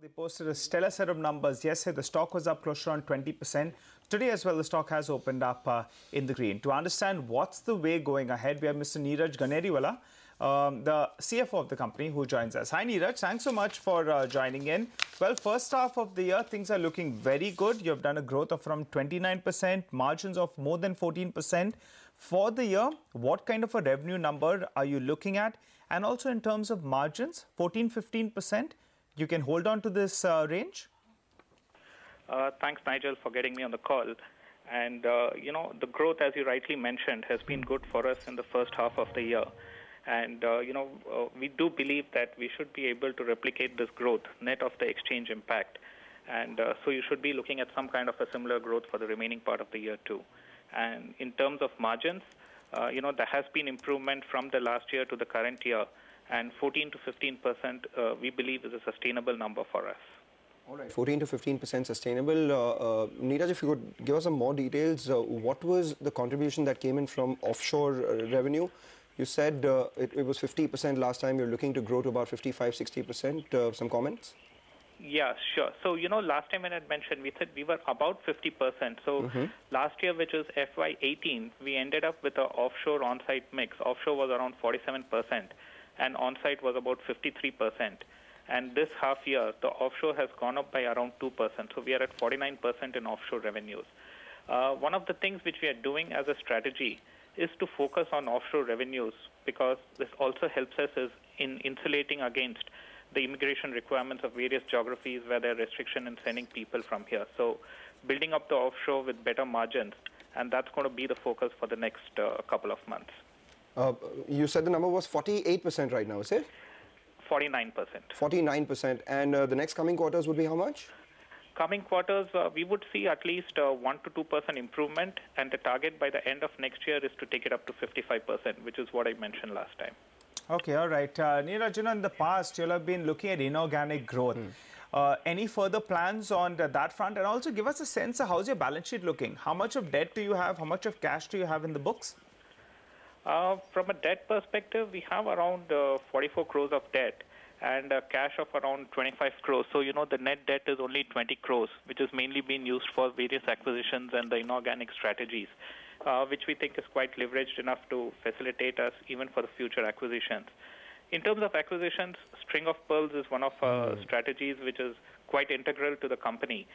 They posted a stellar set of numbers. Yesterday, the stock was up close to around 20%. Today as well, the stock has opened up in the green. To understand what's the way going ahead, we have Mr. Neeraj Ganeriwala, the CFO of the company, who joins us. Hi, Neeraj. Thanks so much for joining in. Well, first half of the year, things are looking very good. You have done a growth of around 29%, margins of more than 14%. For the year, what kind of a revenue number are you looking at? And also in terms of margins, 14-15%. You can hold on to this range? Thanks, Nigel, for getting me on the call. And, the growth, as you rightly mentioned, has been good for us in the first half of the year. And, we do believe that we should be able to replicate this growth, net of the exchange impact. And so you should be looking at some kind of a similar growth for the remaining part of the year, too. And in terms of margins, there has been improvement from the last year to the current year. And 14 to 15%, we believe, is a sustainable number for us. All right, 14 to 15% sustainable. Neeraj, if you could give us some more details, what was the contribution that came in from offshore revenue? You said it was 50% last time. You're looking to grow to about 55, 60%. Some comments? Yeah, sure. So, last time when I mentioned, we said we were about 50%. So last year, which is FY18, we ended up with an offshore on-site mix. Offshore was around 47%. And on-site was about 53%. And this half year, the offshore has gone up by around 2%. So we are at 49% in offshore revenues. One of the things which we are doing as a strategy is to focus on offshore revenues, because this also helps us in insulating against the immigration requirements of various geographies where there are restrictions in sending people from here. So building up the offshore with better margins, and that's going to be the focus for the next couple of months. You said the number was 48% right now, is it? 49%. 49%. And the next coming quarters would be how much? Coming quarters, we would see at least 1 to 2% improvement. And the target by the end of next year is to take it up to 55%, which is what I mentioned last time. Okay, all right. Neeraj, in the past, you'll have been looking at inorganic growth. Any further plans on that front? And also give us a sense of how's your balance sheet looking? How much of debt do you have? How much of cash do you have in the books? From a debt perspective, we have around 44 crores of debt and cash of around 25 crores. So, the net debt is only 20 crores, which is mainly being used for various acquisitions and the inorganic strategies, which we think is quite leveraged enough to facilitate us even for the future acquisitions. In terms of acquisitions, string of pearls is one of our strategies which is quite integral to the company.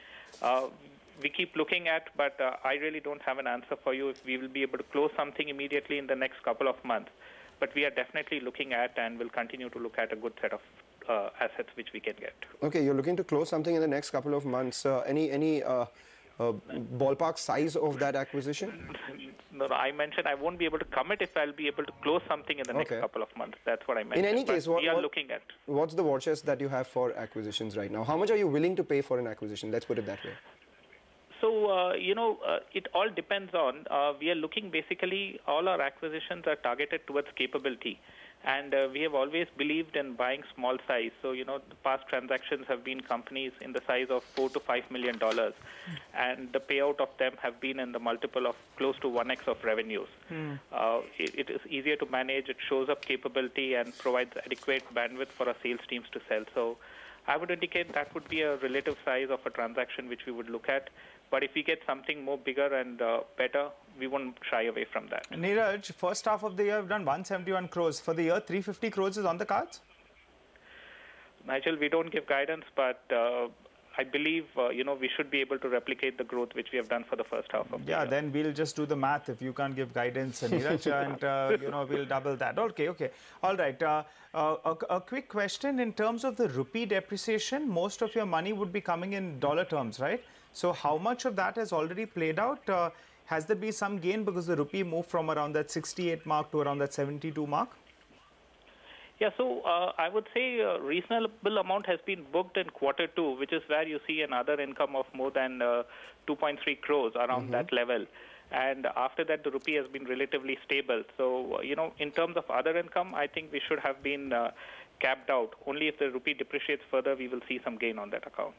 We keep looking at, but I really don't have an answer for you if we will be able to close something immediately in the next couple of months. But we are definitely looking at and will continue to look at a good set of assets which we can get. Okay, you're looking to close something in the next couple of months. Any ballpark size of that acquisition? No, I mentioned I won't be able to commit if I'll be able to close something in the next couple of months. That's what I mentioned. In any case, we are looking at. What's the war chest that you have for acquisitions right now? How much are you willing to pay for an acquisition? Let's put it that way. So, it all depends on, we are looking basically, all our acquisitions are targeted towards capability. And we have always believed in buying small size. So, the past transactions have been companies in the size of $4 to $5 million. And the payout of them have been in the multiple of close to 1x of revenues. It is easier to manage. It shows up capability and provides adequate bandwidth for our sales teams to sell. So I would indicate that would be a relative size of a transaction which we would look at. But if we get something more bigger and better, we won't shy away from that. Neeraj, first half of the year, we've done 171 crores. For the year, 350 crores is on the cards? Nigel, we don't give guidance, but I believe, we should be able to replicate the growth which we have done for the first half of the year. Yeah, then we'll just do the math if you can't give guidance, Neeraj, and, we'll double that. Okay. All right. A quick question. In terms of the rupee depreciation, most of your money would be coming in dollar terms, right? So how much of that has already played out? Has there been some gain because the rupee moved from around that 68 mark to around that 72 mark? Yeah, so I would say a reasonable amount has been booked in Q2, which is where you see another income of more than 2.3 crores around that level. And after that, the rupee has been relatively stable. So, in terms of other income, I think we should have been capped out. Only if the rupee depreciates further, we will see some gain on that account.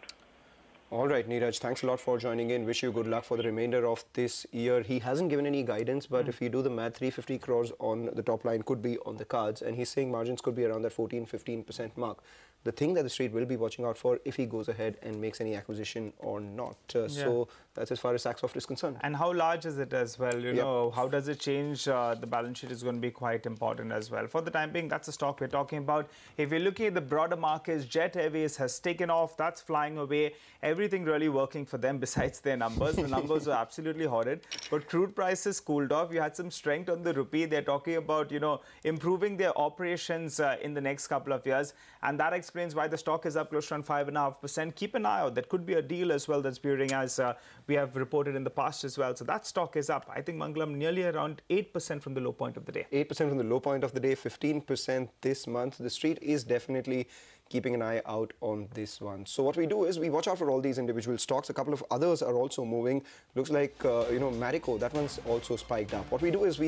All right, Neeraj, thanks a lot for joining in. Wish you good luck for the remainder of this year. He hasn't given any guidance, but if you do the math, 350 crores on the top line could be on the cards. And he's saying margins could be around that 14-15% mark. the thing that the street will be watching out for if he goes ahead and makes any acquisition or not. So that's as far as Saxoft is concerned. And how large is it as well? You know, how does it change the balance sheet is going to be quite important as well. For the time being, that's the stock we're talking about. If you're looking at the broader markets, Jet Airways has taken off. That's flying away. Everything really working for them besides their numbers. The numbers were absolutely horrid. But crude prices cooled off. You had some strength on the rupee. They're talking about, you know, improving their operations in the next couple of years. And that explains why the stock is up close to around 5.5%. Keep an eye out. That could be a deal as well that's brewing, as we have reported in the past as well. So that stock is up. I think, Mangalam, nearly around 8% from the low point of the day. 8% from the low point of the day, 15% this month. The street is definitely keeping an eye out on this one. So what we do is we watch out for all these individual stocks. A couple of others are also moving. Looks like, you know, Marico, that one's also spiked up. What we do is we